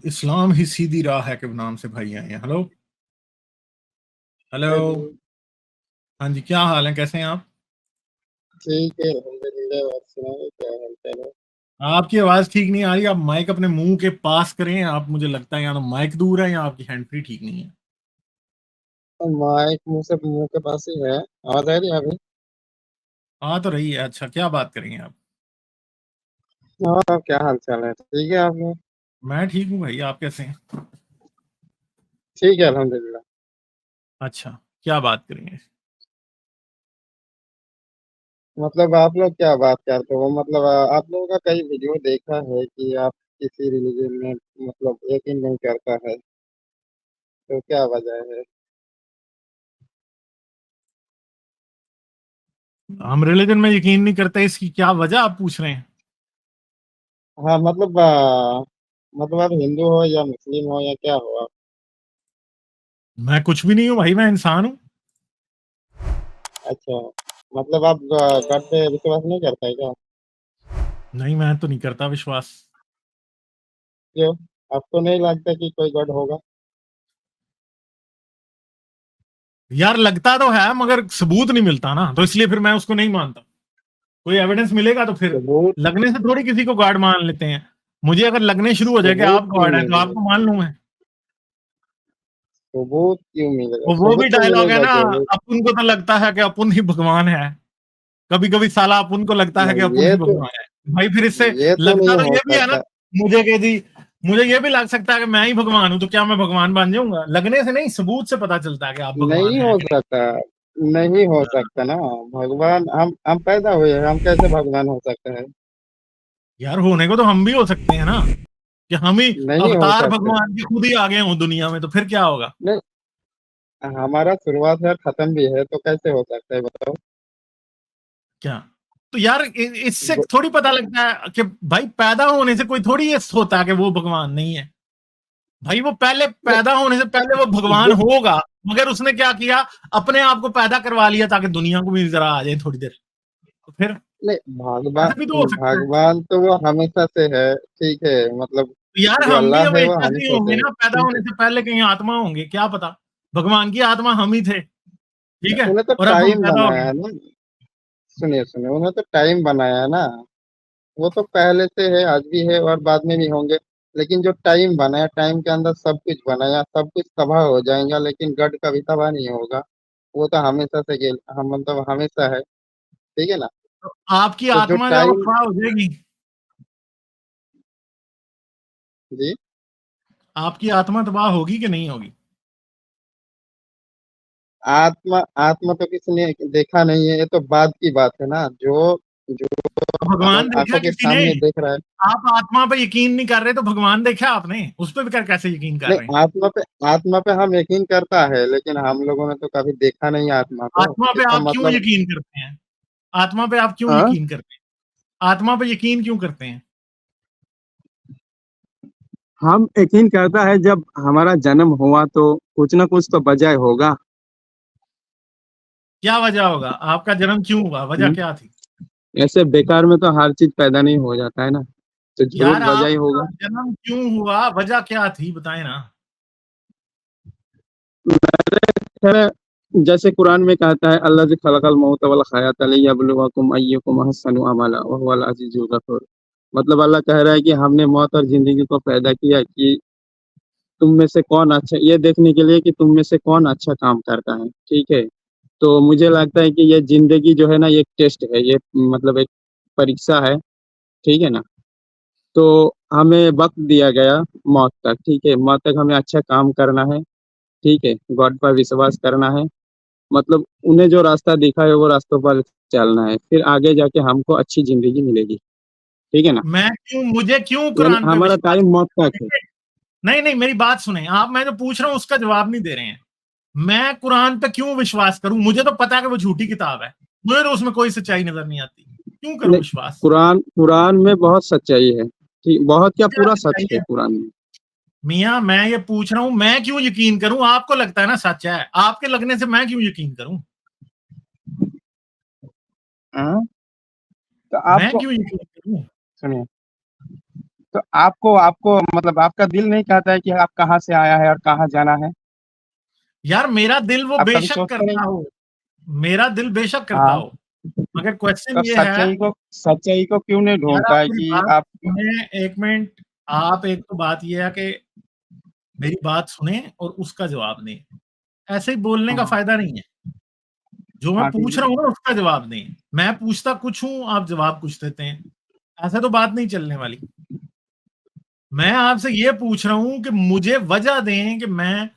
इस्लाम ही सीधी राह है के नाम से भाई आए हैं। Hello hello. हेलो। हाँ जी, क्या हाल है, कैसे हैं आप? ठीक है, अल्हम्दुलिल्लाह। आप सुनाओ, क्या हाल चाल है? आपकी आवाज ठीक नहीं आ रही। आप माइक अपने मुंह के पास करें। आप, मुझे लगता है या तो माइक दूर है या आपकी हैंड फ्री ठीक नहीं है। माइक मुंह के पास ही है। आवाज आ रही है अभी? आ तो रही है। अच्छा, क्या बात करेंगे आप? और क्या हाल चाल है? ठीक है आप लोग? मैं ठीक हूँ भाई, आप कैसे हैं? ठीक है, अल्हम्दुलिल्लाह। अच्छा, क्या बात करेंगे? मतलब आप लोग क्या बात करते हो? मतलब आप लोगों का कई वीडियो देखा है कि आप किसी रिलीजन में मतलब यकीन नहीं करता है, तो क्या वजह है? हम रिलीजन में यकीन नहीं करते, इसकी क्या वजह आप पूछ रहे हैं? हाँ मतलब मतलब आप हिंदू हो या मुस्लिम हो या क्या हो आप? मैं कुछ भी नहीं हूँ भाई, मैं इंसान हूँ। अच्छा, मतलब आप गॉड पे विश्वास नहीं करते है क्या? नहीं, मैं तो नहीं करता विश्वास। क्यों? आपको नहीं लगता कि कोई गॉड होगा? यार लगता तो है मगर सबूत नहीं मिलता ना, तो इसलिए फिर मैं उसको नहीं मानता। कोई एविडेंस मिलेगा तो फिर सबूत? लगने से थोड़ी किसी को गॉड मान लेते हैं। मुझे अगर लगने शुरू हो जाए कि सबूत आप क्यों गॉड हैं तो मिलेगा? आपको मान लूं मैं। सबूत क्यों मिलेगा? तो वो भी सबूत तो डायलॉग है मिलेगा ना, जरूर। अपन को तो लगता है कि अपन ही भगवान है। कभी कभी साला अपन को लगता है कि नहीं, अपन ही भगवान है। भाई फिर इससे ये तो लगता नहीं तो हो ये भी है ना सकता। मुझे कि जी, मुझे ये भी लग सकता है कि मैं ही भगवान हूं, तो क्या मैं भगवान बन जाऊंगा? लगने से नहीं, सबूत से पता चलता है कि आप भगवान नहीं हैं हो कि सकता। नहीं हो नहीं। सकता ना। भगवान हम पैदा हुए हैं, हम कैसे भगवान हो सकते हैं? यार होने को तो हम भी हो सकते हैं ना, कि हम ही नहीं हो अवतार सकते। भगवान के खुद ही आ गए हों दुनिया में, तो फिर क्या होगा? नहीं, हमारा शुरुआत है, खत्म भी है, तो कैसे हो सकता है बताओ? क्या? तो यार इससे ब- थोड़ी पता लगता है कि भाई पैदा होने से कोई थोड़ी ये होता है कि वो भगवान नहीं है। भाई वो पहले नहीं, पैदा होने से पहले वो भगवान ये होगा, मगर उसने क्या किया, अपने आप को पैदा करवा लिया ताकि दुनिया को भी जरा आ जाए थोड़ी देर। तो फिर नहीं, ऐसा भी तो हो सकता है। भगवान तो वो हमेशा से है। ठीक है, मतलब तो यार जो हम भी अल्लाह है वो हमेशा से ही हमेशा होंगे से है। ना, पैदा ठीक होने है। से पहले कहीं आत्मा होंगे, क्या पता। भगवान की आत्मा हम ही थे, ठीक है, उन्हें तो और अब हम टाइम पैदा हो बनाया गए। है ना। सुनिए सुनिए, उन्हें तो टाइम बनाया है ना। वो तो पहले से है, आज भी है और बाद में भी होंगे। लेकिन जो टाइम बनाया, टाइम के अंदर सब कुछ बनाया, सब कुछ तबाह हो जाएगा, लेकिन गड कभी तबाह नहीं होगा। वो तो हमेशा से हम मतलब हमेशा है। ठीक है ना। तो आपकी तो जो आत्मा जब टाइम। खड़ा हो जाएगी, जी। आपकी आत्मा तबाह होगी कि नहीं होगी? आत्मा आत्मा तो किसी ने देखा नहीं है, ये तो बाद की बात है ना। जो जो तो हम भगवान लोग देखा आंखों के किसी ने? सामने देख रहा है। आप आत्मा पे यकीन नहीं कर रहे तो भगवान देखा आपने, उस पर भी कैसे यकीन कर रहे हैं? नहीं, आत्मा पे हम यकीन करता है, लेकिन हम लोगों ने तो कभी देखा नहीं आत्मा को। आत्मा पे इसका आप क्यों मतलब। यकीन करते हैं? आत्मा पे आप क्यों हाँ, यकीन करते हैं? आत्मा पे यकीन क्यों करते हैं? हम यकीन करता है जब हमारा जन्म हुआ तो कुछ ना कुछ तो वजह होगा। क्या वजह होगा? आपका जन्म क्यों हुआ, वजह हम्म, क्या थी? ऐसे बेकार में तो हर चीज पैदा नहीं हो जाता है ना। तो यार जरूर वजह ही आपका होगा। जन्म क्यों हुआ, वजह क्या थी, बताए ना। खैर, जैसे कुरान में कहता है, अल्लाह जी खलकल मौत वल हयात लियब्लुवकुम अय्युकुम अहसनु अमला व हुवल अजीजुल गफूर। मतलब अल्लाह कह रहा है कि हमने मौत और जिंदगी को पैदा किया कि तुम में से कौन अच्छा, ये देखने के लिए कि तुम में से कौन अच्छा काम करता है। ठीक है। तो मुझे लगता है कि ये जिंदगी जो है ना, ये एक टेस्ट है, ये मतलब एक परीक्षा है। ठीक है ना। तो हमें वक्त दिया गया मौत तक। ठीक है, मौत तक हमें अच्छा काम करना है। ठीक है, गॉड पर विश्वास करना है। मतलब उन्हें जो रास्ता दिखा है वो रास्तों पर चलना है, फिर आगे जाके हमको अच्छी जिंदगी मिलेगी। ठीक है ना। मैं क्यों, मुझे क्यों यानी कुरान पे हमारा विश्वास? टाइम मौत तक है। नहीं नहीं, मेरी बात सुने आप, मैं जो पूछ रहा हूँ उसका जवाब नहीं दे रहे हैं। मैं कुरान पे क्यों विश्वास करूं? मुझे तो पता है कि वो झूठी किताब है, मुझे तो उसमें कोई सच्चाई नजर नहीं आती, क्यों करूं नहीं, विश्वास? कुरान कुरान में बहुत सच्चाई है। ठीक, बहुत क्या, क्या पूरा सच्चाई सच है है? कुरान में। मियाँ मैं ये पूछ रहा हूं, मैं क्यों यकीन करूं? आपको लगता है ना सच है, आपके लगने से मैं क्यों यकीन करूं? हाँ, तो मैं आपको क्यों यकीन करूं? सुनिए, तो आपको आपको मतलब आपका दिल नहीं कहता है कि आप कहाँ से आया है और कहाँ जाना है? यार मेरा दिल वो आप कभी बेशक सोचते नहीं? करता हो, मेरा दिल बेशक करता हाँ, हो, मगर तो क्वेश्चन ये है। सच्चाई को क्यों नहीं यार ढूँढता आप है मेरी कि बात आप सुने 1 मिनट, आप एक तो बात ये है कि मेरी बात सुने और उसका जवाब दें। ऐसे ही बोलने का हाँ, फ़ायदा नहीं है। जो मैं हाँ, ठीक पूछ है। रहा हूँ ना उसका जवाब दें। मैं पूछता कुछ हूँ, आप जवाब कुछ देते हैं। ऐसे तो बात नहीं चलने वाली। मैं आपसे ये पूछ रहा हूँ कि मुझे वजह दें कि मैं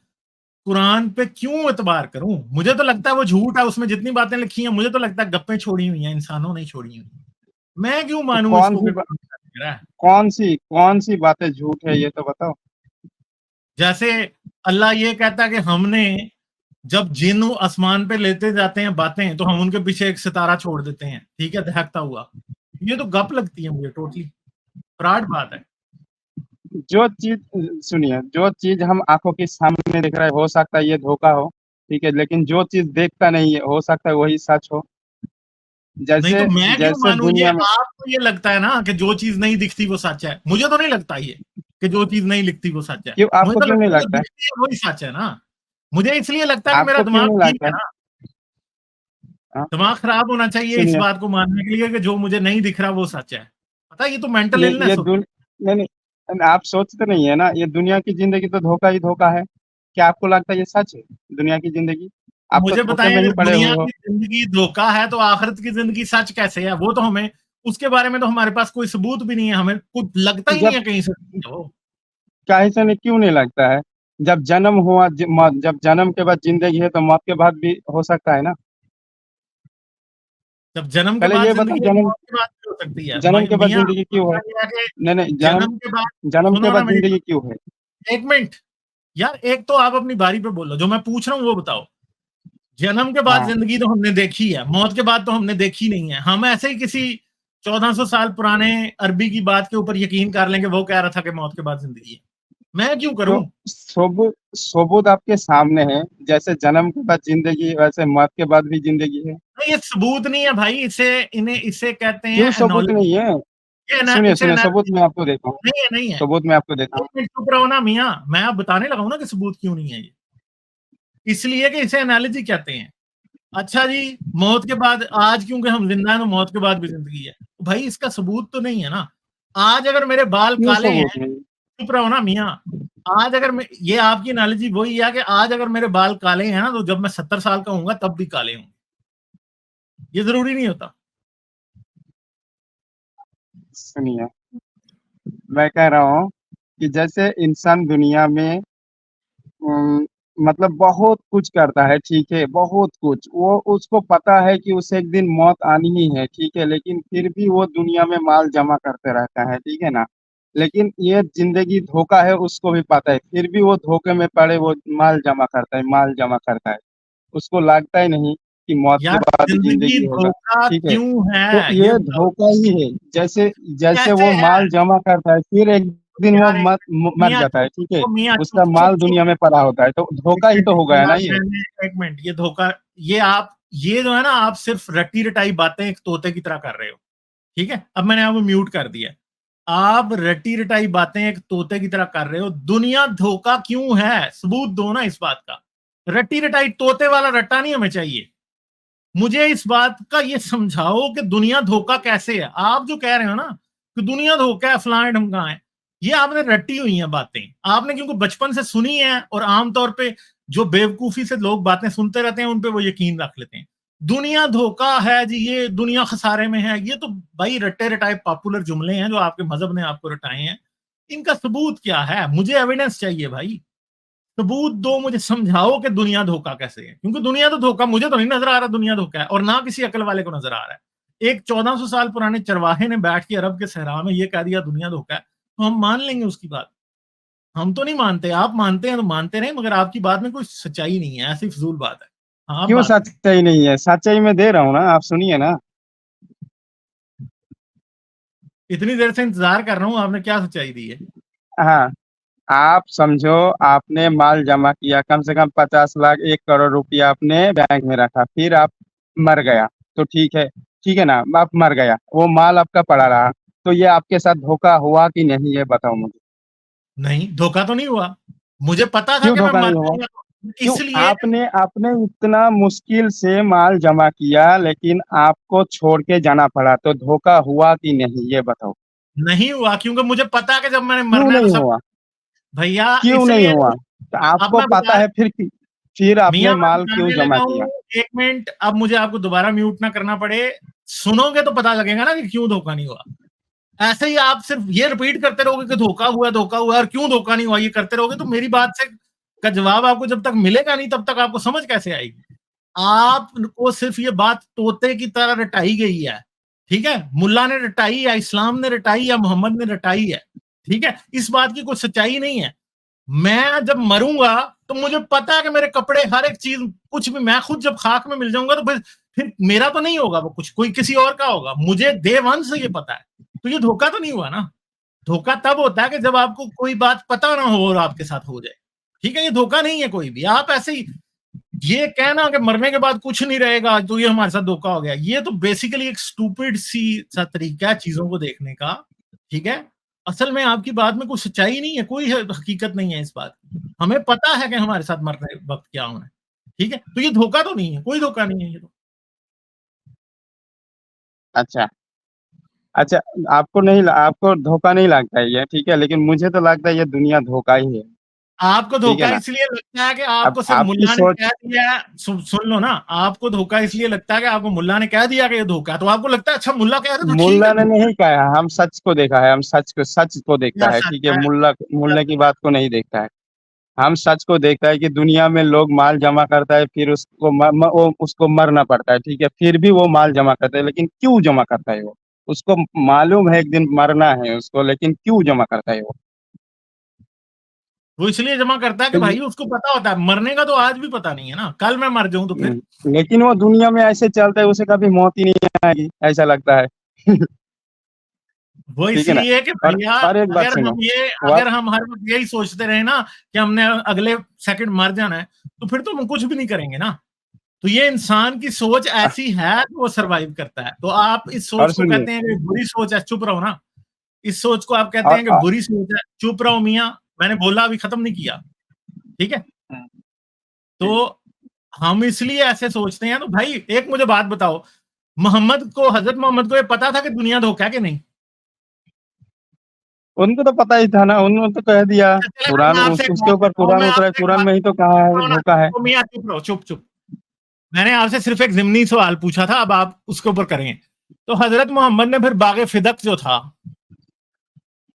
कुरान पे क्यों एतबार करूँ? मुझे तो लगता है वो झूठ है, उसमें जितनी बातें लिखी हैं, मुझे तो लगता है गप्पें छोड़ी हुई हैं, इंसानों ने छोड़ी हुई हैं। मैं क्यों तो मानूँ इसको कि कुरान सच कह रहा है? कौन-सी बातें झूठ है ये तो बताओ? जैसे अल्लाह ये कहता है कि हमने जब जिन आसमान पे लेते जाते हैं बातें, तो हम उनके पीछे एक सितारा छोड़ देते हैं, ठीक है? दहकता हुआ। ये तो गप लगती है मुझे टोटली, फ्रॉड बात है। जो चीज़ सुनिए, जो चीज़ हम आँखों के सामने देख रहे हैं, हो सकता है ये धोखा हो, ठीक है? लेकिन जो चीज़ देखता नहीं है, हो सकता है वही सच हो। नहीं तो जैसे मैं क्यों जैसे मानूँ ये? दुनिया में आपको ये लगता है ना कि जो चीज़ नहीं दिखती वो सच है। मुझे तो नहीं लगता ये, कि जो चीज़ नहीं लिखती वो सच है। क्यों मुझे आपको तो क्यों नहीं लगता है जो लगता है? दिखती है वही सच है ना। मुझे इसलिए लगता है कि मेरा आपको क्यों दिमाग नहीं ठीक लगता है है? ना। हाँ, दिमाग खराब होना चाहिए इस सुनिए, बात को मानने के लिए कि जो मुझे नहीं दिख रहा वो सच है। पता है ये तो मेंटल ये इलनेस होती दुन है। नहीं, नहीं, आप सोचते नहीं है ना, ये दुनिया की ज़िंदगी तो धोखा ही धोखा है। क्या आपको लगता है ये सच है, दुनिया की ज़िंदगी? आप तो मुझे धोखे बताएँ में ही अगर पड़े दुनिया हुए हो। की ज़िंदगी धोखा है तो आखिरत की ज़िंदगी सच कैसे है? वो तो हमें उसके बारे में तो हमारे पास कोई सबूत भी नहीं है, हमें कुछ लगता ही नहीं जब है कहीं से है वो। काहे से नहीं क्यों नहीं लगता है? जब जन्म हुआ जब जन्म के बाद ज़िंदगी है तो मौत के बाद भी हो सकता है ना? जब जन्म के पहले बाद ये बताओ ज़िंदगी है तो मौत के बाद भी हो सकती है। जन्म के बाद मियाँ ज़िंदगी क्यों है? मसला ये है कि नहीं, नहीं, जन्म के बाद जन्म के सुनो ना बाद मेरी ज़िंदगी क्यों है? बात, 1 मिनट। यार एक तो आप अपनी बारी पे बोलो, जो मैं पूछ रहा हूँ वो बताओ। जन्म के बाद हाँ, ज़िंदगी तो हमने देखी है, मौत के बाद तो हमने देखी नहीं है। हम ऐसे ही किसी 1400 साल पुराने अरबी की बात के ऊपर यकीन कर लें कि वो कह रहा था कि मौत के बाद ज़िंदगी है। मैं क्यों तो करूँ? सबूत आपके सामने है, जैसे जन्म के बाद ज़िंदगी वैसे मौत के बाद भी ज़िंदगी है। नहीं ये सबूत नहीं है भाई, इसे कहते हैं क्यों सबूत एनोलॉजी। नहीं है? ये एना सुनिए, इसे सुनिए, सबूत एनालॉजी मैं आपको देता हूँ, नहीं है, नहीं है। सबूत मैं आपको देता 1 हूँ। मिनट चुप रहो ना मियाँ, मैं अब बताने लगा हूँ ना कि सबूत क्यों नहीं है ये। इसलिए कि इसे एनालॉजी कहते हैं। अच्छा जी, मौत के बाद आज क्योंकि हम ज़िंदा हैं तो मौत के बाद भी ज़िंदगी है। भाई इसका सबूत तो नहीं है ना। आज अगर मेरे बाल क्यों काले हैं, सबूत नहीं? चुप रहो ना मियाँ। आज अगर मैं ये आपकी एनालॉजी वही है कि आज अगर मेरे बाल काले हैं ना तो जब मैं 70 साल का होऊँगा तब भी काले होंगे। ये ज़रूरी नहीं होता। सुनिए, मैं कह रहा हूँ कि जैसे इंसान दुनिया में उम, मतलब बहुत कुछ करता है, ठीक है? बहुत कुछ। वो उसको पता है कि उसे एक दिन मौत आनी ही है, ठीक है? लेकिन फिर भी वो दुनिया में माल जमा करते रहता है, ठीक है ना? लेकिन ये ज़िंदगी धोखा है उसको भी पता है, फिर भी वो धोखे में पड़े वो माल जमा करता है, माल जमा करता है। उसको लगता ही नहीं कि मौत के यार बाद ज़िंदगी ज़िंदगी होगा, धोखा ठीक है? क्यों तो है? ये ये बताओ। धोखा ही है। जैसे जैसे कैसे वो है? माल जमा करता है, फिर एक दिन वो यार एक मर मियाँ जाता है, चुप, ठीक है? ओ मियाँ उसका चुप, चुप, माल चुप। दुनिया में पड़ा होता है, तो एक धोखा ही तो मिनट हो गया ना यार ये। मैंने 1 मिनट ये धोखा ये जो है ना आप सिर्फ रटी-रटाई बातें एक तोते की तरह कर रहे हो। ठीक है? अब मैंने आपको म्यूट कर दिया। आप रटी-रटाई बातें एक तोते की तरह कर रहे हो। दुनिया धोखा क्यों है? सबूत दो ना इस बात का। रटी-रटाई तोते वाला रट्टा नहीं हमें चाहिए। मुझे इस बात का ये समझाओ कि दुनिया धोखा कैसे है? आप जो कह रहे हो ना कि दुनिया धोखा है, फलाना है, ढमका है, ये आपने रटी हुई हैं बातें। आपने क्योंकि बचपन से सुनी है और आमतौर पे जो बेवकूफ़ी से लोग बातें सुनते रहते हैं, उन पे वो यकीन रख लेते हैं। दुनिया धोखा है जी, ये दुनिया खसारे में है, ये तो भाई रट्टे-रटाए पॉपुलर जुमले हैं जो आपके मज़हब ने आपको रटाए हैं। इनका सबूत क्या है? मुझे एविडेंस चाहिए भाई। सबूत दो, मुझे समझाओ कि दुनिया धोखा कैसे है, क्योंकि दुनिया तो धोखा मुझे तो नहीं नजर आ रहा दुनिया धोखा है, और ना किसी अकल वाले को नजर आ रहा है। एक 1400 साल पुराने चरवाहे ने बैठ के अरब के सहरा में ये कह दिया दुनिया धोखा है, तो हम मान लेंगे उसकी बात। हम तो नहीं मानते, आप मानते हैं तो मानते रहे, मगर आपकी बात में कोई सच्चाई नहीं है, ऐसी फजूल बात है। हाँ आप क्यों बात करें। सच्चाई नहीं है? सच्चाई मैं दे रहा हूँ ना, आप सुनिए ना। इतनी देर से इंतजार कर रहा हूँ, आपने क्या सच्चाई दी है? हाँ, आप समझो, आपने माल जमा किया कम से कम 50 लाख 1 करोड़ रुपया आपने बैंक में रखा, फिर आप मर गया, तो ठीक है ना? आप मर गया, वो माल आपका पड़ा रहा, तो ये आपके साथ धोखा हुआ कि नहीं, ये बताओ मुझे। नहीं, धोखा तो नहीं हुआ, मुझे पता था क्यों कि मैं धोखा मर नहीं हुआ? जाऊंगा, क्यों? इसलिए। आपने आपने इतना मुश्किल से माल जमा किया, लेकिन आपको छोड़ के जाना पड़ा, तो धोखा हुआ कि नहीं, ये बताओ। नहीं हुआ, क्योंकि मुझे पता है कि जब मैंने क्यों मरना है तो नहीं सब। हुआ? भैया क्यों नहीं इसलिए। हुआ? तो अब आपको मैं पता बता, है, फिर आपने मियाँ मैं माल क्यों बताने जमा लगा किया? हूँ, 1 मिनट, अब मुझे आपको दोबारा म्यूट ना करना पड़े, सुनोगे तो पता लगेगा ना कि क्यों धोखा नहीं हुआ। ऐसे ही आप सिर्फ ये रिपीट करते रहोगे कि धोखा हुआ और क्यों धोखा नहीं हुआ, ये करते रहोगे तो मेरी बात से का जवाब आपको जब तक मिलेगा नहीं तब तक आपको समझ कैसे आएगी। आपको सिर्फ ये बात तोते की तरह रटाई गई है, ठीक है, मुल्ला ने रटाई या इस्लाम ने रटाई या मोहम्मद ने रटाई है, ठीक है, इस बात की कोई सच्चाई नहीं है। मैं जब मरूंगा तो मुझे पता है कि मेरे कपड़े, हर एक चीज, कुछ भी, मैं खुद जब खाक में मिल जाऊंगा तो फिर मेरा तो नहीं होगा वो, कुछ कोई किसी और का होगा, मुझे डे वन से ये पता है। तो ये धोखा तो नहीं हुआ ना। धोखा तब होता है कि जब आपको कोई बात पता ना हो और आपके साथ हो जाए, ठीक है, ये धोखा नहीं है कोई भी। आप ऐसे ही ये कहना कि मरने के बाद कुछ नहीं रहेगा तो ये हमारे साथ धोखा हो गया, ये तो बेसिकली एक स्टूपिड सी सा तरीका है चीजों को देखने का, ठीक है। असल में आपकी बात में कोई सच्चाई नहीं है, कोई हकीकत नहीं है इस बात की। हमें पता है कि हमारे साथ मरने वक्त क्या होना है, ठीक है, तो ये धोखा तो नहीं है, कोई धोखा नहीं है ये तो। अच्छा। अच्छा, आपको धोखा नहीं लगता है ये, ठीक है, लेकिन मुझे तो लगता है ये दुनिया धोखा ही है। आपको ठीक है धोखा ना? इसलिए लगता है कि अब आपको सिर्फ आपकी मुल्ला ने सोच। कह दिया है, सुन लो ना, आपको धोखा इसलिए लगता है कि आपको मुल्ला ने कह दिया कि ये धोखा है, तो आपको लगता है अच्छा मुल्ला कह रहे तो ठीक मुल्ला है ने धोखा। नहीं कहा है, हम सच को देखा है, हम सच को देखता क्या है, सच ठीक है, है? मुल्ला की बात को नहीं देखता है। हम सच को देखता है कि दुनिया में लोग माल जमा करता है, फिर उसको मरना पड़ता है, ठीक है, फिर भी वो माल जमा करता है, लेकिन क्यों जमा करता है वो? उसको मालूम है एक दिन मरना है उसको, लेकिन क्यों जमा करता है वो? वो इसलिए जमा करता है कि तो भाई उसको पता होता है मरने का, तो आज भी पता नहीं है ना, कल मैं मर जाऊं तो फिर। लेकिन वो दुनिया में ऐसे चलता है, उसे कभी मौत ही नहीं आएगी, ऐसा लगता है। वो ठीक है ना? इसलिए कि और भैया, और एक बात सुनो। अगर हम हर वक्त यही सोचते रहे ना कि हमने अगले सेकंड मर जाना है, तो फिर तो हम कुछ भी नहीं करेंगे ना। तो ये इंसान की सोच ऐसी है कि वो सरवाइव करता है। तो आप इस सोच और को सुनिए। कहते हैं कि बुरी सोच है, चुप रहो ना। इस सोच को आप कहते और, हैं कि और बुरी सोच है, चुप रहो मियाँ। मैंने बोला अभी खत्म नहीं किया, ठीक है। जी। तो हम इसलिए ऐसे सोचते हैं, तो भाई एक मुझे बात बताओ, हजरत मोहम्मद को ये पता था कि दुनिया धोखा है कि नहीं? उनको तो पता ही था ना, उन्होंने तो कह दिया। अच्छा, चले कुरान मैं आपसे एक उसके बात ऊपर करता हूँ, कुरान उतरा है, कुरान में ही तो कहा है धोखा है। तो मियाँ चुप रहो, चुप चुप। मैंने आपसे सिर्फ एक ज़िमनी सवाल पूछा था, अब आप उसके ऊपर करें। तो हजरत मोहम्मद ने फिर बागे फिदक जो था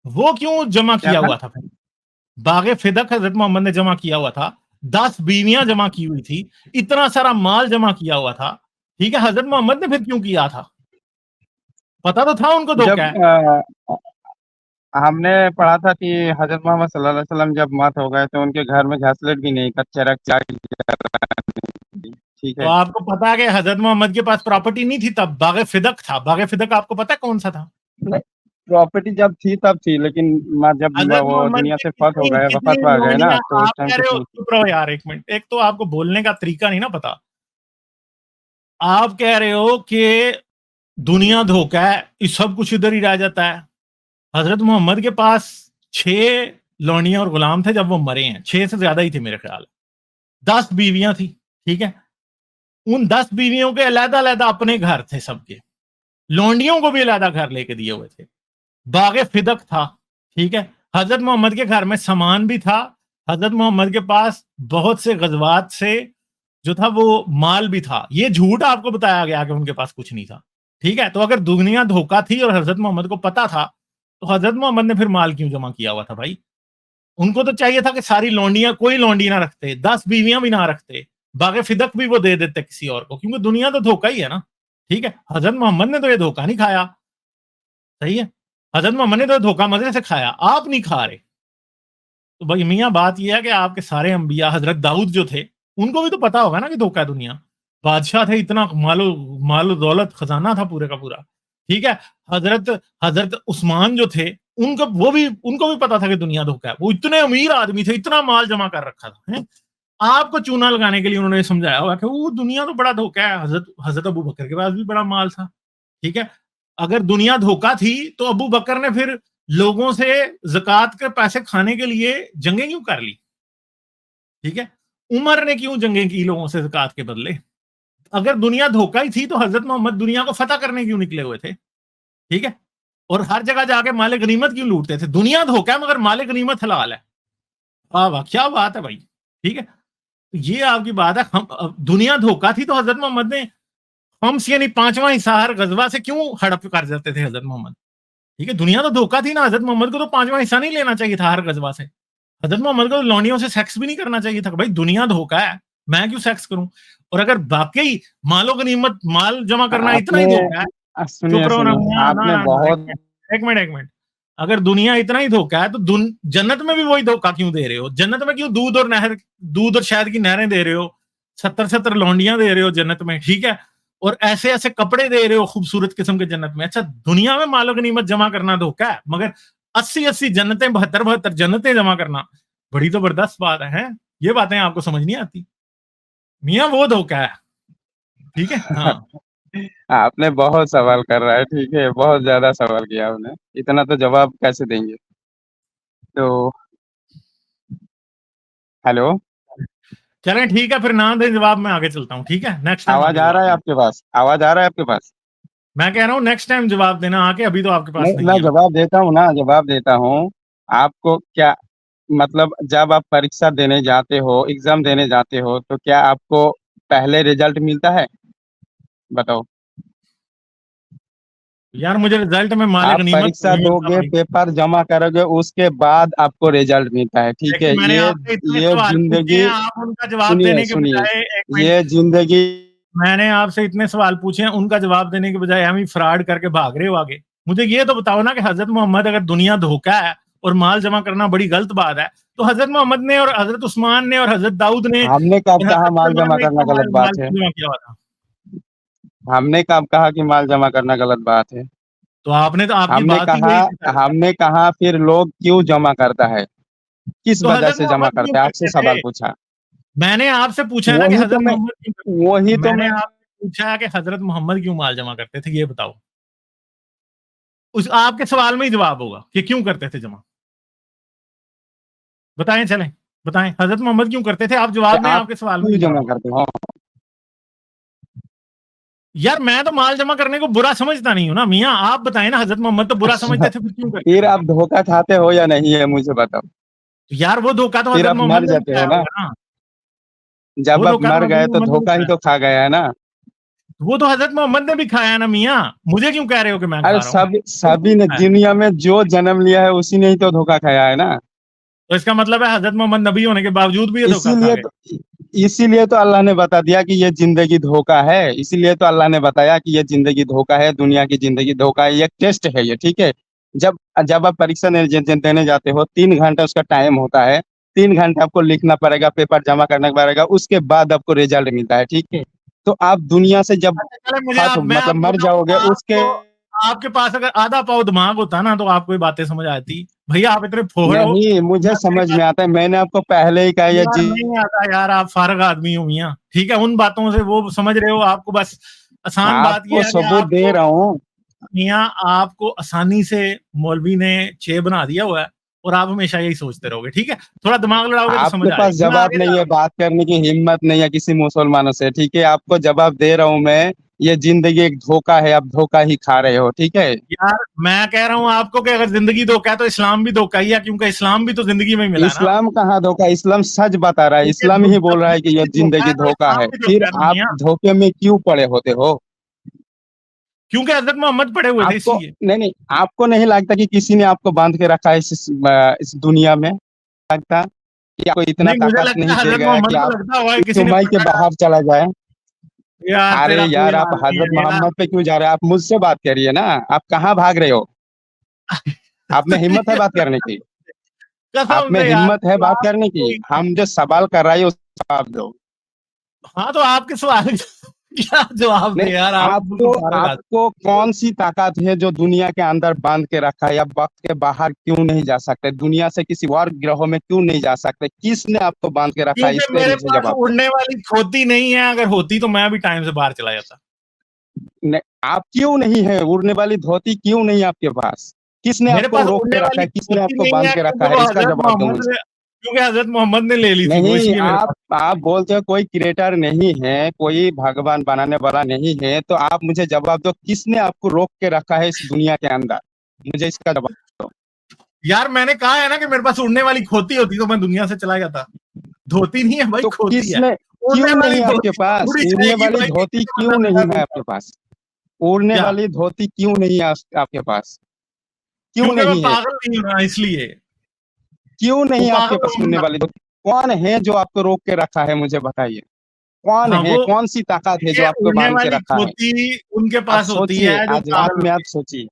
वो क्यों जमा क्या किया था? हुआ था? फिर बागे फिदक हजरत मोहम्मद ने जमा किया हुआ था, 10 बीवियां जमा की हुई थी, इतना सारा माल जमा किया हुआ था, ठीक है, हजरत मोहम्मद ने फिर क्यों किया था? पता तो था उनको धोखा जब है। हमने पढ़ा था कि हजरत मोहम्मद सल्लल्लाहु अलैहि वसल्लम जब मौत हो गए तो उनके घर में घासलेट भी नहीं, कच्चा रख ठीक तो है। आपको पता है कि हजरत मोहम्मद के पास प्रॉपर्टी नहीं थी, तब बागे फिदक था। बागे फिदक आपको पता है कौन सा था? प्रॉपर्टी जब थी तब थी, लेकिन जब हजरत वो मोहम्मद दुनिया के से फौत हो कितनी गए, कितनी वफात पा गए ना, लौंडियां, तो उस आप टाइम कह रहे कुछ हो, नहीं थी। चुप रहो यार 1 मिनट, एक तो आपको बोलने का तरीका नहीं ना पता। आप कह रहे हो कि दुनिया धोखा है, ये सब कुछ इधर ही रह जाता है। हजरत मोहम्मद के पास 6 लौंडियां और गुलाम थे जब वो मरे हैं, 6 से ज्यादा ही थे मेरे ख्याल। 10 बीवियां थी, ठीक है। उन 10 बीवियों के अलग अलग अपने घर थे सबके, लौंडियों को भी अलग घर लेके दिए हुए थे। बागे फिदक था, ठीक है। हजरत मोहम्मद के घर में सामान भी था, हजरत मोहम्मद के पास बहुत से गजवात से जो था वो माल भी था। ये झूठ आपको बताया गया कि उनके पास कुछ नहीं था, ठीक है। तो अगर दुनिया धोखा थी और हजरत मोहम्मद को पता था, तो हजरत मोहम्मद ने फिर माल क्यों जमा किया हुआ था भाई? उनको तो चाहिए था कि सारी लौंडियां, कोई लौंडी ना रखते, 10 बीवियां भी ना रखते, बागे फिदक भी वो दे देते किसी और को, क्योंकि दुनिया तो धोखा ही है ना, ठीक है। हजरत मोहम्मद ने तो ये धोखा नहीं खाया, सही है। हजरत मोहम्मद ने तो धोखा मजे से खाया, आप नहीं खा रहे। तो भाई मियाँ बात यह है कि आपके सारे अंबिया, हजरत दाऊद जो थे, उनको भी तो पता होगा ना कि धोखा है दुनिया। बादशाह थे, इतना मालो दौलत खजाना था पूरे का पूरा, ठीक है। हजरत हजरत उस्मान जो थे, उनको भी पता था कि दुनिया धोखा है। वो इतने अमीर आदमी थे, इतना माल जमा कर रखा था, है? आपको चूना लगाने के लिए उन्होंने समझाया होगा कि वो दुनिया तो बड़ा धोखा है। हजरत हजरत अबू बकर के पास भी बड़ा माल था, ठीक है। अगर दुनिया धोखा थी तो अबू बकर ने फिर लोगों से ज़कात के पैसे खाने के लिए जंगें क्यों कर ली? ठीक है? उमर ने क्यों जंगें की लोगों से ज़कात के बदले? अगर दुनिया धोखा ही थी तो हज़रत मोहम्मद दुनिया को फ़तह करने क्यों निकले हुए थे? ठीक है? और हर जगह जाके माले गनीमत क्यों लूटते थे? दुनिया धोखा है मगर माले गनीमत हलाल है। वाह, वाह! क्या बात है भाई। ठीक है? ये आपकी बात है। हम दुनिया धोखा थी तो हज़रत मोहम्मद ने खम्स यानी 5वां हिस्सा हर गज़वा से क्यों हड़प कर जाते थे हज़रत मोहम्मद? ठीक है? दुनिया तो धोखा थी ना, हज़रत मोहम्मद को तो 5वां हिस्सा नहीं लेना चाहिए था हर गज़वा से। हज़रत मोहम्मद को लौंडियों से सेक्स भी नहीं करना चाहिए था। भाई दुनिया धोखा है, मैं क्यों सेक्स करूँ? और अगर वाक़ई मालो गनीमत माल जमा करना इतना ही धोखा है, चुप सुनिए रहो ना सुनिए, मियाँ, ना, आपने ना, ना, 1 बहुत मिनट, 1 मिनट, 1 मिनट। अगर दुनिया इतना ही धोखा है तो जन्नत में भी वही धोखा क्यों दे रहे हो? जन्नत में क्यों दूध और शहद की नहरें दे रहे हो? 70-70 लौंडियाँ दे रहे हो जन्नत में, ठीक है? और ऐसे-ऐसे कपड़े दे रहे हो खूबसूरत किस्म के जन्नत में। अच्छा, दुनिया में मालो गनीमत जमा करना धोखा है, मगर 80-80 जन्नतें 72-72 जन्नतें जमा करना बड़ी जबरदस्त बात है, हैं? ये बातें आपको समझ नहीं आती। मियाँ वो धोखा है, ठीक है? हाँ। आपने बहुत सवाल कर रहा है, ठीक है? बहुत ज़्यादा सवाल किया आपने, इतना तो जवाब कैसे देंगे? तो हेलो, चलें ठीक है, फिर ना दें जवाब, मैं आगे चलता हूँ, ठीक है? नेक्स्ट टाइम आवाज़ आके आ रहा जवाब है देना। आपके पास? आवाज़ आ रहा है आपके पास? मैं कह रहा हूँ नेक्स्ट टाइम जवाब देना आके, अभी तो आपके पास नहीं, नहीं मैं है। जवाब देता हूँ ना, जवाब देता हूँ। आपको क्या मतलब जब आप परीक्षा देने जाते हो, एग्ज़ाम देने जाते हो, तो क्या आपको पहले रिज़ल्ट मिलता है? बताओ। यार मुझे रिजल्ट में माले आप गनीमत परीक्षा नहीं मिलता दोगे, भाई। पेपर जमा करोगे, उसके बाद आपको रिज़ल्ट मिलता है, ठीक देखिए है? मैंने आपसे इतने ये सवाल पूछे हैं, ज़िंदगी आप उनका जवाब सुनिए, देने के सुनिए, बजाय 1 मिनट, ये ज़िंदगी मैंने आपसे इतने सवाल पूछे हैं, उनका जवाब देने के बजाय हम ही फ्रॉड करके भाग रहे हो आगे। मुझे ये तो बताओ ना कि हज़रत मोहम्मद अगर दुनिया धोखा है और माल जमा करना बड़ी गलत बात है, तो हज़रत मोहम्मद ने और हज़रत उस्मान ने और हज़रत दाऊद ने हमने कब और कहा हज़रत माल सुलेमान जमा ने करना क्यों गलत माल बात है? क्यों जमा किया हुआ था? हमने कब कहा कि माल जमा करना गलत बात है? तो आपने तो आपकी बात ही यही थी सर। हमने कहा फिर लोग क्यों जमा करता है? किस तो वजह हज़रत से जमा मोहम्मद क्यों करते हैं? आपसे करते सवाल थे? पूछा। मैंने आपसे पूछा है ना कि वही तो हज़रत मैं मोहम्मद क्यों करते थे? वही तो मैंने मैं आपसे पूछा है कि हज़रत मोहम्मद क्यों माल जमा करते थे, ये बताओ? उस आपके सवाल में ही जवाब होगा कि क्यों करते थे जमा? बताएँ चलें, बताएँ हज़रत मोहम्मद क्यों करते थे? आप जवाब दें, आप आपके सवाल में क्यों ही जवाब जमा होगा। करते हो? यार मैं तो माल जमा करने को बुरा समझता नहीं हूँ ना मियाँ, आप बताएँ ना हज़रत मोहम्मद तो बुरा समझते अच्छा, थे, फिर क्यों करते फिर थे? आप धोखा खाते हो या नहीं है मुझे बताओ? तो यार वो धोखा तो फिर हज़रत आप मोहम्मद मर ने भी जाते हो खाया ना? होगा ना, जब वो आप धोखा तो मर हज़रत गए तो मोहम्मद ने भी धोखा ही खाया। तो खा गया है ना? वो तो हज़रत मोहम्मद ने भी खाया ना मियाँ, मुझे क्यों कह रहे हो कि मैं अरे खा रहा हूँ? वो सभी क्यों ने खाया? दुनिया में जो जन्म लिया है उसी ने ही तो धोखा खाया है ना? तो इसका मतलब है हज़रत मोहम्मद नबी होने के बावजूद भी ये धोखा खा इसीलिए गए। तो इसीलिए तो अल्लाह ने बता दिया कि ये जिंदगी धोखा है। इसीलिए तो अल्लाह ने बताया कि ये जिंदगी धोखा है, दुनिया की जिंदगी धोखा है। ये टेस्ट है ये, ठीक है? जब जब आप परीक्षा देने जाते हो, 3 घंटा उसका टाइम होता है। 3 घंटे आपको लिखना पड़ेगा, पेपर जमा करना पड़ेगा, उसके बाद आपको रिजल्ट मिलता है, ठीक है? तो आप दुनिया से जब अच्छा चलें, मुझे आप मैं मतलब आपको मर जाओगे बताऊँ, उसके आपको आपके पास अगर आधा पाव दिमाग होता ना तो आपको ये बातें समझ आती। भैया आप इतने फोड़ हो, नहीं, मुझे मैं मेरी समझ बात, में आता है। मैंने आपको पहले ही कहा ये यार नहीं आता यार, आप फारग आदमी हो मियाँ, ठीक है? उन बातों से वो समझ रहे हो, आपको बस आसान बात आपको ये है कि सबूत दे आपको रहा हूँ। मियाँ आपको आसानी से मौलवी ने चे बना दिया हुआ है और आप हमेशा यही सोचते रहोगे, ठीक है? थोड़ा दिमाग लड़ाओगे तो समझ आपके आ पास जाएगी। मैं जवाब आगे जा नहीं रहा है, हूँ। बात करने की हिम्मत नहीं है किसी मुसलमानों से, ठीक है? आपको जवाब दे रहा हूँ मैं, ये जिंदगी एक धोखा है, आप धोखा ही खा रहे हो, ठीक है? यार मैं कह रहा हूँ आपको कि अगर ज़िंदगी धोखा है तो इस्लाम भी धोखा ही है, क्योंकि इस्लाम भी तो ज़िंदगी में ही मिला है ना। इस्लाम कहाँ धोखा? इस्लाम सच बता रहा है, देखिए इस्लाम ही जब बोल रहा है कि ये ज़िंदगी धोखा जिंदगी है तो धोखा इस्लाम है। भी फिर धोखा है ना आप मियाँ, धोखे में क्यों पड़े होते हो? क्योंकि हज़रत मोहम्मद पड़े हुए थे आपको इसलिए। नहीं नहीं, आपको नहीं लगता कि किसी ने आपको बांध के रखा है इस दुनिया में? लगता कि आपको इतना नहीं मुझे ताकत लगता नहीं है दे हज़रत गया है कि मोहम्मद को आप लगता होगा कि इस किसी ने उम्र के पकड़ा है। बाहर चला जाए? यार अरे तेरा कोई यार, आप हाल नहीं हजरत है यार। मोहम्मद पे क्यों जा रहे हैं? आप मुझसे बात करिए ना। आप कहाँ भाग रहे हो? आप में हिम्मत है बात करने की? आप कसम में से यार, हिम्मत है मतलब बात आप करने की? कोई, हम जो सवाल कर रहे हैं उसका जवाब दो। हाँ तो आपके सवाल क्या जवाब नहीं, दे यार, आप तो आपको बिल्कुल फारग आदमी। आपको कौन सी ताकत है जो दुनिया के अंदर बांध के रखा है? या वक्त के बाहर क्यों नहीं जा सकते? दुनिया से किसी और ग्रहों में क्यों नहीं जा सकते? किसने आपको बांध के रखा है? क्योंकि इस पे मेरे मुझे पास जवाब दो। उड़ने वाली खोती नहीं है, अगर होती तो मैं भी टाइम से बाहर चला जाता। नहीं, आप क्यों नहीं है? उड़ने वाली धोती क्यों नहीं है आपके पास? किसने मेरे आपको पास रोक उड़ने के रखा वाली है? किसने धोती आपको नहीं बांध है के रखा क्योंकि है? वो इसका हजरत जवाब दो मोहम्मद मुझे। ने, क्योंकि हजरत मोहम्मद ने ले ली थी वो, नहीं, इसलिए मेरे पास। आप बोलते हो कोई क्रिएटर नहीं है, कोई भगवान बनाने वाला नहीं है, तो आप मुझे जवाब दो, किसने आपको रोक के रखा है इस दुनिया के अंदर? मुझे इसका जवाब दो। यार मैंने कहा है ना कि मेरे पास उड़ने वाली खोती होती तो मैं दुनिया से चला जाता। धोती नहीं है भाई, तो खोती है। किसने, उड़ने क्यों वाली नहीं है आपके धोती तो पास? उड़ी उड़ने जाएगी वाली भाई, धोती किससे क्यों मतलब नहीं लगा है दूंगा? आपके पास? उड़ने क्या? वाली धोती क्यों नहीं है आपके पास? क्यों क्योंकि मैं नहीं है? पागल नहीं हूं ना, इसलिए। क्यों वो नहीं है आपके पागल पास उड़ने होऊंगा। वाली धोती? कौन है जो आपको रोक के रखा है, मुझे बताइए। कौन हाँ है? वो, कौन सी ताकत है जो ये आपको उड़ने बांध के वाली रखा है? खोती उनके आप पास होती सोचिए, है जो आज रात पागल में होते आप हैं। सोचिए।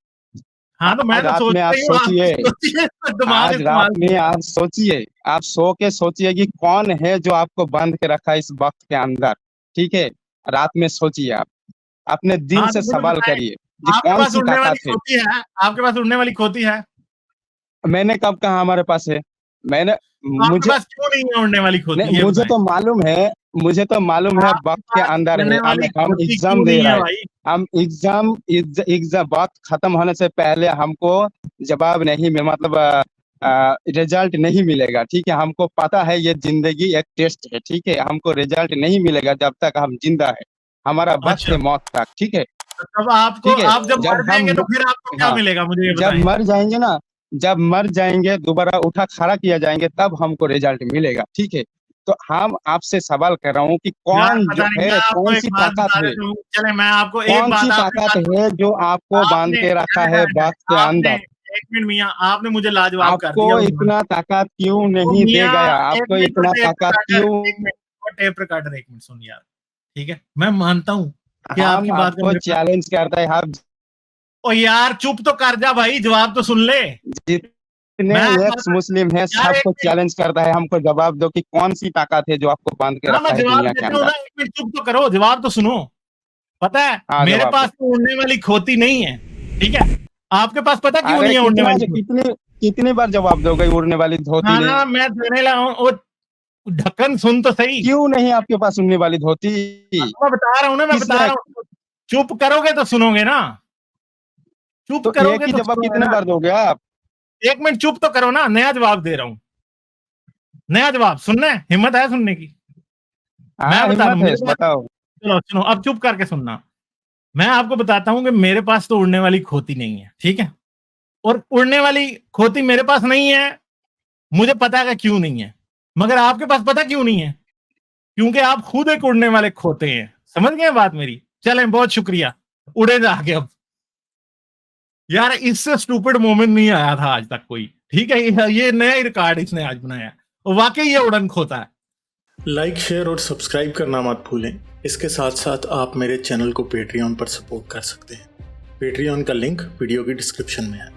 हाँ तो मैं आज तो रात सोच में आप रही हूँ, आप भी सोचिए। सोचिए, दिमाग आज रात इस्तेमाल में कीजिए। आप सोचिए। आप सो के सोचिए कि कौन है जो आपको बंद के रखा है इस वक्त के अंदर। ठीक है, रात में सोचिए। आप अपने दिल हाँ से तो मुझे सवाल बताएं, करिए कि आपके कौन पास सी उड़ने वाली ताकत है। खोती है? आपके पास उड़ने वाली खोती है? मैंने कब कहा हमारे पास है? मैंने, तो आपके मुझे पास क्यों नहीं है उड़ने वाली खोती, नहीं, ये बताएं। मुझे तो मालूम है आपके वक्त के पास अंदर है। उड़ने हम वाली हम खोती एग्जाम क्यों दे नहीं है रहे हैं। भाई? हम एग्जाम वक्त खत्म होने से पहले हमको जवाब नहीं मिल, मतलब रिजल्ट नहीं मिलेगा। ठीक है, हमको पता है ये जिंदगी एक टेस्ट है। ठीक है, हमको रिजल्ट नहीं मिलेगा जब तक हम जिंदा है। हमारा वक्त अच्छा, है मौत तक। ठीक है। तो तब आपको, ठीक है, आप जब जब मर हम, जाएंगे तो फिर आपको क्या हाँ, मिलेगा, मुझे ये जब बताएं। मर जाएंगे ना, जब मर जाएंगे दोबारा उठा खड़ा किया जाएंगे तब हमको रिजल्ट मिलेगा। ठीक है, तो हम आपसे सवाल कर रहा हूँ कि यार कौन जो पता नहीं, मैं है, आपको कौन एक सी बात ताकत बता है, देता हूँ, चले मैं आपको एक कौन सी बात, आपने ताकत बात, है जो आपको बांध आपने, के रखा है बात के आपने, अंदर? एक मिनट मियाँ, आपने मुझे लाजवाब कर आपको दिया मियाँ। इतना ताकत क्यों तो नहीं दे मियाँ, गया? एक आपको मिनट, इतना टेप ताकत रिकॉर्डर, क्यों? एक मिनट, टेप रिकॉर्डर, एक मिनट सुन यार। ठीक है, मैं मानता हूँ कि हम आपकी बात का आपको मेरे पास। चैलेंज करते हैं। आप ओ यार चुप तो कर जा भाई, जवाब तो सुन ले। जितने मैं एक्स मुस्लिम है यार एक सबको मिनट, चैलेंज करता है, हमको जवाब दो कि कौन सी ताकत है जो आपको बांध के हाँ मैं रखा है जवाब दुनिया के देता हूँ ना, अंदर। एक मिनट चुप तो करो, जवाब तो सुनो। पता है, हाँ, मेरे जवाब दो। पास तो उड़ने वाली खोती नहीं है। ठीक है, आपके पास पता क्यों अरे नहीं है उड़ने कितना वाली खोती? कितनी कितनी बार जवाब दोगे? उड़ने वाली धोती हाँ ने, ना, मैं देने लगा हूँ, वो ढक्कन सुन तो सही। क्यों नहीं आपके पास उड़ने वाली धोती? हाँ, तो मैं बता रहा हूँ ना, मैं बता किसने? रहा हूँ। चुप करोगे तो सुनोगे ना, चुप तो एक करोगे ही तो जवाब सुनोगे कितने ना। बार दोगे आप? एक मिनट चुप तो करो ना, नया जवाब दे रहा हूँ। नया जवाब सुनना है, हिम्मत है सुनने की? मैं हाँ, बता रहा हिम्मत हूँ है, मेरे पास, बताओ। चलो सुनो, अब चुप करके सुनना। मैं आपको बताता हूँ कि मेरे पास तो उड़ने वाली खोती नहीं है, ठीक है? और उड़ने वाली खोती मेरे पास नहीं है, मुझे पता है कि क्यों नहीं है। मगर आपके पास पता क्यों नहीं है? क्योंकि आप खुद एक उड़ने वाले खोते हैं। समझ गए बात मेरी? चलें, बहुत शुक्रिया, उड़े जाके अब। यार इससे स्टूपिड मोमेंट नहीं आया था आज तक कोई। ठीक है, ये नया ही रिकॉर्ड इसने आज बनाया और वाकई ये उड़न खोता है। लाइक, शेयर और सब्सक्राइब करना मत भूलें। इसके साथ साथ आप मेरे चैनल को पेट्रियन पर सपोर्ट कर सकते हैं। पेट्रियन का लिंक वीडियो की डिस्क्रिप्शन में है।